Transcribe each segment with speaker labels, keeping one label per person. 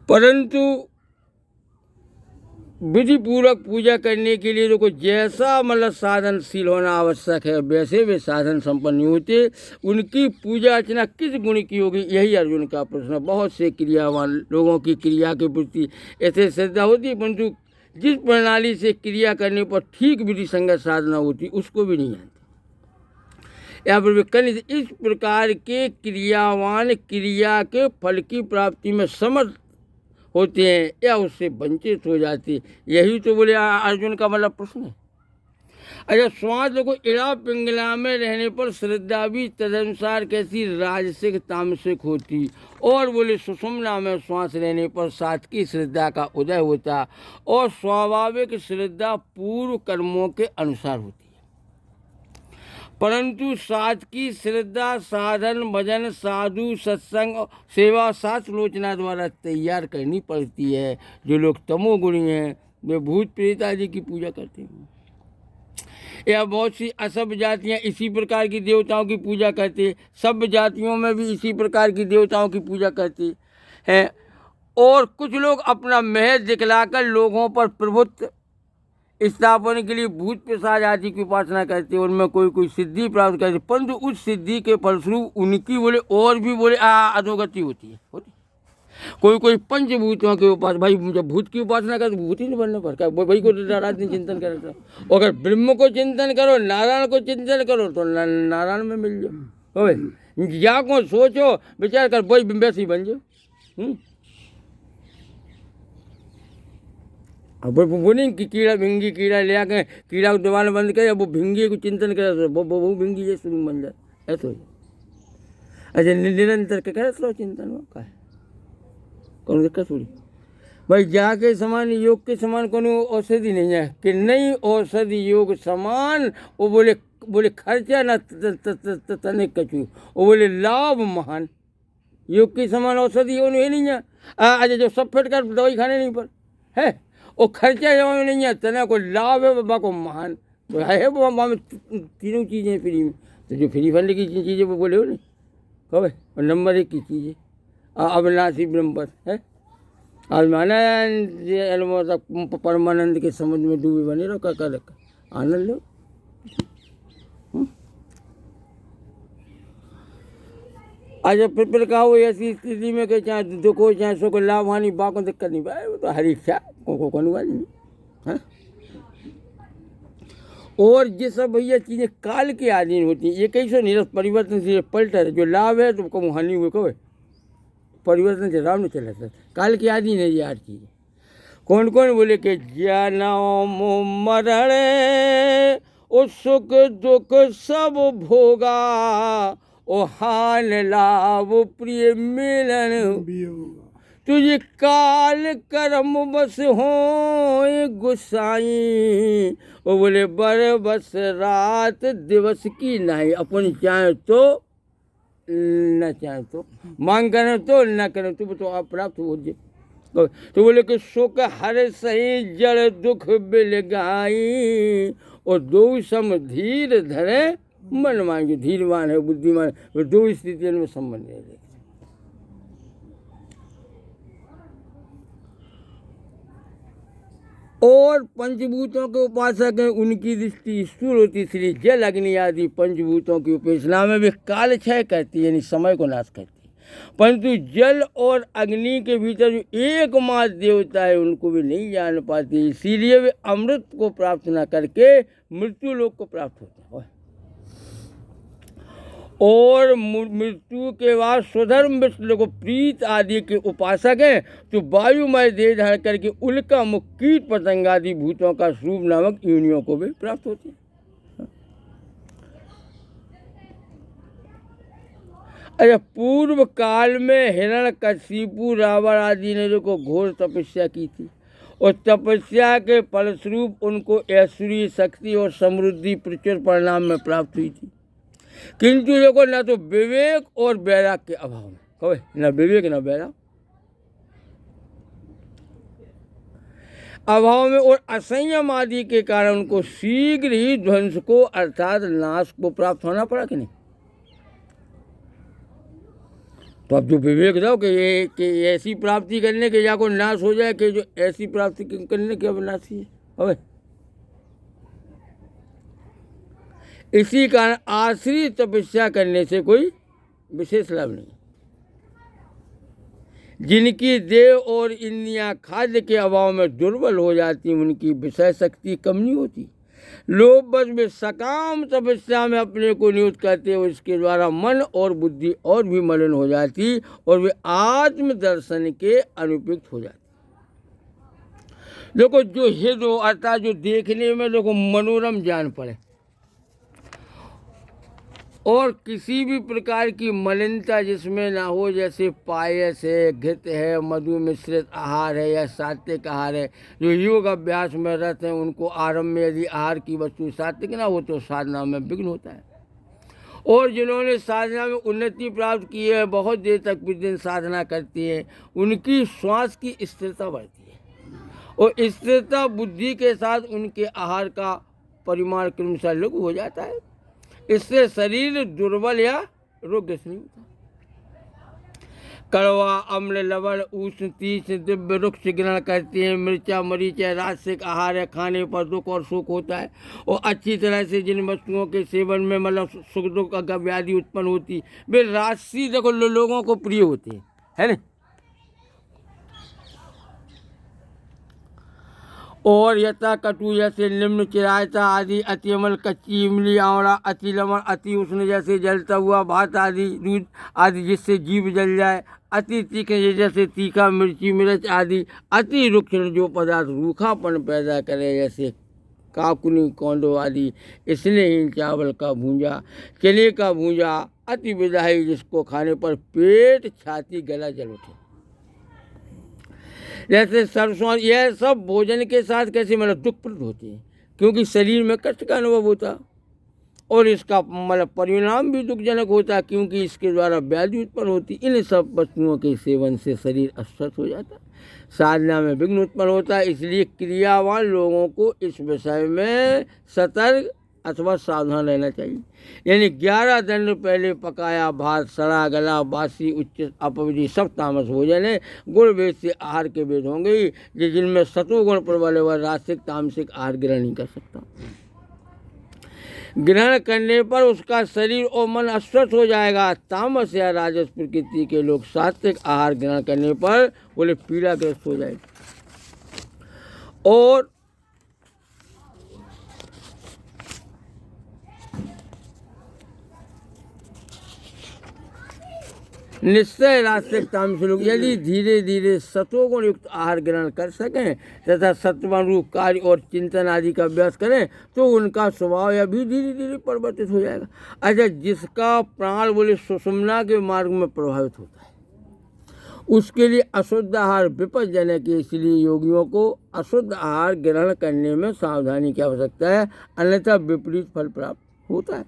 Speaker 1: परंतु विधि पूर्वक पूजा करने के लिए देखो जैसा मतलब साधनशील होना आवश्यक है वैसे वे साधन संपन्न नहीं होते। उनकी पूजा अर्चना किस गुण की होगी, यही अर्जुन का प्रश्न है। बहुत से क्रियावान लोगों की क्रिया के प्रति ऐसे श्रद्धा होती है, परंतु जिस प्रणाली से क्रिया करने पर ठीक विधि संगत साधना होती उसको भी नहीं जानते। यहाँ पर कनिष्ठ इस प्रकार के क्रियावान क्रिया के फल की प्राप्ति में समर्थ होते हैं या उससे वंचित हो जाते, यही तो बोले अर्जुन का मतलब प्रश्न है। अच्छा, श्वास देखो इड़ा पिंगला में रहने पर श्रद्धा भी तदनुसार कैसी राजसिक तामसिक होती, और बोले सुषुम्ना में श्वास रहने पर सात्विक श्रद्धा का उदय होता, और स्वाभाविक श्रद्धा पूर्व कर्मों के अनुसार होती है। परंतु सात्विक श्रद्धा साधन भजन साधु सत्संग सेवा शास्त्रोचना द्वारा तैयार करनी पड़ती है। जो लोग तमोगुणी हैं वे भूत प्रेत आदि की पूजा करते हैं, या बहुत सी असभ्य जातियाँ इसी प्रकार की देवताओं की पूजा करते, सभ्य जातियों में भी इसी प्रकार की देवताओं की पूजा करते हैं। और कुछ लोग अपना महज दिखलाकर लोगों पर प्रभुत्व स्थापन के लिए भूत पिशाच आदि की उपासना करते, उनमें कोई सिद्धि प्राप्त करते, परंतु उस सिद्धि के फलस्वरूप उनकी बोले और भी बोले अधोगति होती है। कोई पंचभूतों के उपास, भाई जब भूत की उपासना कर तो भूत ही नहीं बनना पड़ता, वही को नारायण चिंतन करता। अगर ब्रह्म को चिंतन करो, नारायण को चिंतन करो तो नारायण में मिल जाओ। या को सोचो विचार कर वही वैसे ही बन जाओ। अब वो नहीं कि कीड़ा भिंगी कीड़ा ले आके कीड़ा को दबाना बंद करे, वो भिंगी को चिंतन करे वो भिंगी जैसे बन जाए, ऐसा हो जाए। अच्छा, निरंतर क्या करे तो चिंतन वो का है, कौन दिक्कत थोड़ी। भाई जा के समान योग के समान कौन औषधि नहीं है कि नहीं, औषधि योग समान। वो बोले खर्चा न तनिक कछु, वो बोले लाभ महान। योग के समान औषधि है नहीं है। अच्छा, जो सब फेट कर दवाई खाने नहीं पर है, वो खर्चा जमा नहीं है, तना को लाभ है बाबा को महान तो है वो में तीनों चीज़ें फ्री में। तो जो फ्री फंड की चीज़ें वो बोले हो नहीं कब है, और नंबर 1 की चीज़ है अविनाशी ब्रह्म पर है। आज माना परमानंद के समुद्र में डूबे बने रहो, का रखा आनंद लो। अच्छा, फिर कहा वो ऐसी स्थिति में कि चाहे दुख हो चाहे सुख लाभ हानि बाको दिक्कत नहीं भाई, वो तो हरी इच्छा को वाली नहीं है। और ये सब भैया चीज़ें काल के अधीन होती हैं, ये कैसे निरस्त परिवर्तन से पलटा है। जो लाभ है तो कम हानि हुए कहो परिवर्तन से राम नहीं चला था, काल के अधीन है ये हर चीज़। कौन कौन बोले कि जन्म मरण ओ सुख दुख सब भोगा, ओ हाल लाभ प्रिय मिलन, तुझे काल कर्म बस हो गुसाई। वो बोले बर बस रात दिवस की नहीं, अपन चाहे तो न चाहे तो, मांग करें तो न करें तो अप्राप्त हो जाए। तो बोले कि सुख हर सही जड़ दुख बिल गाई, और दो सम धीर धरे मन मांगे। धीरवान है बुद्धिमान है, दो स्थितियों में संबंध है। और पंचभूतों के उपासक हैं, उनकी दृष्टि स्थूल होती, इसलिए जल अग्नि आदि पंचभूतों की उपासना में वे काल क्षय करती है, यानी समय को नाश करती है। परंतु जल और अग्नि के भीतर जो एकमात्र देवता है उनको भी नहीं जान पाती, इसीलिए वे अमृत को प्राप्त न करके मृत्यु लोक को प्राप्त होते हैं। और मृत्यु के बाद स्वधर्म विष्णु को प्रीत आदि के उपासक हैं, तो वायुमय देह धारण करके उल्का मुख कीट पतंग आदि भूतों का स्वरूप नामक योनियों को भी प्राप्त होते हैं। अच्छा, पूर्व काल में हिरण्यकशिपु रावण आदि ने जो घोर तपस्या की थी, और तपस्या के फलस्वरूप उनको ऐश्वर्य शक्ति और समृद्धि प्रचुर परिणाम में प्राप्त हुई थी। किंतु देखो न तो विवेक और वैराग के अभाव में, कहे न विवेक न वैराग अभाव में, और असंयम आदि के कारण उनको शीघ्र ही ध्वंस को अर्थात नाश को प्राप्त होना पड़ा कि नहीं। तो अब जो विवेक दो कि ये कि ऐसी प्राप्ति करने के या को नाश हो जाए कि जो ऐसी प्राप्ति करने के अविनाशी है। अबे इसी कारण आश्रित तपस्या करने से कोई विशेष लाभ नहीं। जिनकी देह और इंद्रियां खाद्य के अभाव में दुर्बल हो जाती, उनकी विषय शक्ति कम नहीं होती। लोग बस में सकाम तपस्या में अपने को नियुक्त करते हैं, इसके द्वारा मन और बुद्धि और भी मलिन हो जाती और वे आत्म दर्शन के अनुपयुक्त हो जाती। देखो जो हित हो अर्थात जो देखने में देखो मनोरम जान पड़े और किसी भी प्रकार की मलिनता जिसमें ना हो, जैसे पायस है, घृत है, मधु मिश्रित आहार है या सात्विक आहार है। जो योग अभ्यास में रहते हैं उनको आरंभ में यदि आहार की वस्तु सात्विक ना हो तो साधना में विघ्न होता है। और जिन्होंने साधना में उन्नति प्राप्त की है, बहुत देर तक प्रतिदिन साधना करती है, उनकी श्वास की स्थिरता बढ़ती है और स्थिरता बुद्धि के साथ उनके आहार का परिमाण क्रमशः लघु हो जाता है। इससे शरीर दुर्बल या रोगग्रस्त नहीं होता। कड़वा, अम्ल, लवण, उष्ण, तीक्ष्ण, दिव्य रुक्ष ग्रहण करते हैं। मिर्चा, मरीच, राजसिक आहार है, खाने पर दुख और सुख होता है। और अच्छी तरह से जिन वस्तुओं के सेवन में मतलब सुख दुख का व्याधि उत्पन्न होती, वे राशि देखो लोगों को प्रिय होते हैं, है ना। और यथा कटु जैसे निम्न, चिरायता आदि, अति अम्ल कच्ची इमली, आंवला, अति लवण, अति उष्ण जैसे जलता हुआ भात आदि, दूध आदि जिससे जीव जल जाए, अति तीखा जैसे तीखा, मिर्ची, मिर्च आदि, अति रुक्ष जो पदार्थ रूखापन पैदा करे जैसे काकुनी, कौंडो आदि, स्नेहीन चावल का भूंजा, चने का भूंजा, अति विदाई जिसको खाने पर पेट, छाती, गला जल उठे जैसे सरसों, यह सब भोजन के साथ कैसे मतलब दुखप्रद होते हैं, क्योंकि शरीर में कष्ट का अनुभव होता और इसका मतलब परिणाम भी दुखजनक होता, क्योंकि इसके द्वारा व्याधि उत्पन्न होती। इन सब वस्तुओं के सेवन से शरीर अस्वस्थ हो जाता, साधना में विघ्न उत्पन्न होता। इसलिए क्रियावान लोगों को इस विषय में सतर्क अथवा सावधान रहना चाहिए। यानी 11 दिन पहले पकाया भात, सड़ा गला, बासी, उच्च अपविधि सब तामस भोजन है। गुण वेद से आहार के वेद होंगे, जिनमें सतोगुण प्रबल व रासिक तामसिक आहार ग्रहण नहीं कर सकता। ग्रहण करने पर उसका शरीर और मन अस्वस्थ हो जाएगा। तामस या राजस प्रकृति के लोग सात्विक आहार ग्रहण करने पर बोले पीड़ाग्रस्त हो जाएगा। और निश्चय रास्तिक तामसिक लोग यदि धीरे धीरे सतोगुण युक्त आहार ग्रहण कर सकें तथा सत्वरूप रूप कार्य और चिंतन आदि का अभ्यास करें तो उनका स्वभाव या भी धीरे धीरे परिवर्तित हो जाएगा। अच्छा, जिसका प्राण बोले सुषुम्ना के मार्ग में प्रभावित होता है उसके लिए अशुद्ध आहार विपज्जनक है। इसलिए योगियों को अशुद्ध आहार ग्रहण करने में सावधानी की आवश्यकता है, अन्यथा विपरीत फल प्राप्त होता है।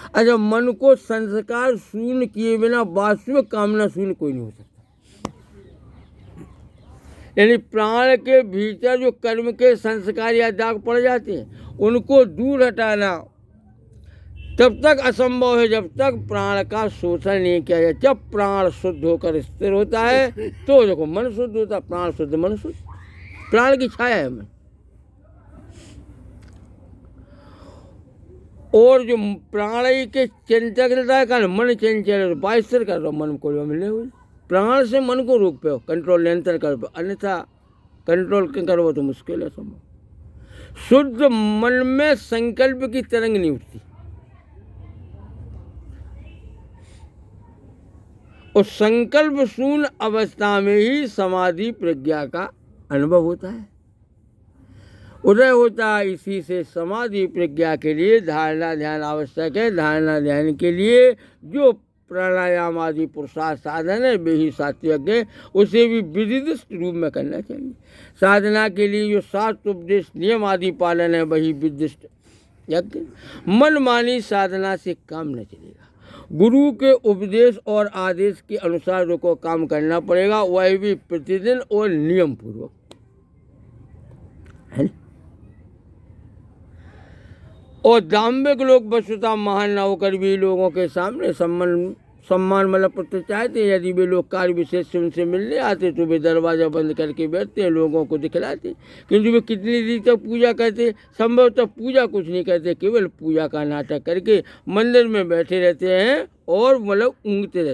Speaker 1: अच्छा, मन को संस्कार शून्य किए बिना वास्तविक कामना शून्य कोई नहीं हो सकता। यानी प्राण के भीतर जो कर्म के संस्कार या दाग पड़ जाते हैं उनको दूर हटाना तब तक असंभव है जब तक प्राण का शोषण नहीं किया जाए। जब प्राण शुद्ध होकर स्थिर होता है तो देखो मन शुद्ध होता है। प्राण शुद्ध मन शुद्ध, प्राण की छाया है मन। और जो प्राण के चंचलता है कारण मन चंचल बाइस्तर कर रहा मन को मिले हुए। प्राण से मन को रोक पे कंट्रोल नियंत्रण कर पे, अन्यथा कंट्रोल करो तो मुश्किल है संभव। शुद्ध मन में संकल्प की तरंग नहीं उठती और संकल्प शून्य अवस्था में ही समाधि प्रज्ञा का अनुभव होता है, उदय होता है। इसी से समाधि प्रज्ञा के लिए धारणा ध्यान आवश्यक है। धारणा ध्यान के लिए जो प्राणायाम आदि पुरुषार्थ साधन है वे ही सात्विक है, उसे भी विधिनिष्ठ रूप में करना चाहिए। साधना के लिए जो शास्त्र उपदेश नियम आदि पालन है वही विधिनिष्ठ यज्ञ। मनमानी साधना से काम न चलेगा। गुरु के उपदेश और आदेश के अनुसार जो को काम करना पड़ेगा, वह भी प्रतिदिन और नियम पूर्वक, है। और दाम्भिक लोग वस्तुतः महान न होकर भी लोगों के सामने सम्मान मतलब पत्र चाहते हैं। यदि वे लोग कार्य विशेष से उनसे मिलने आते तो वे दरवाज़ा बंद करके बैठते हैं, लोगों को दिखलाते हैं। किंतु वे कितनी देर तक पूजा करते, संभवतः पूजा कुछ नहीं करते, केवल पूजा का नाटक करके मंदिर में बैठे रहते हैं और मतलब ऊँघते रहते हैं।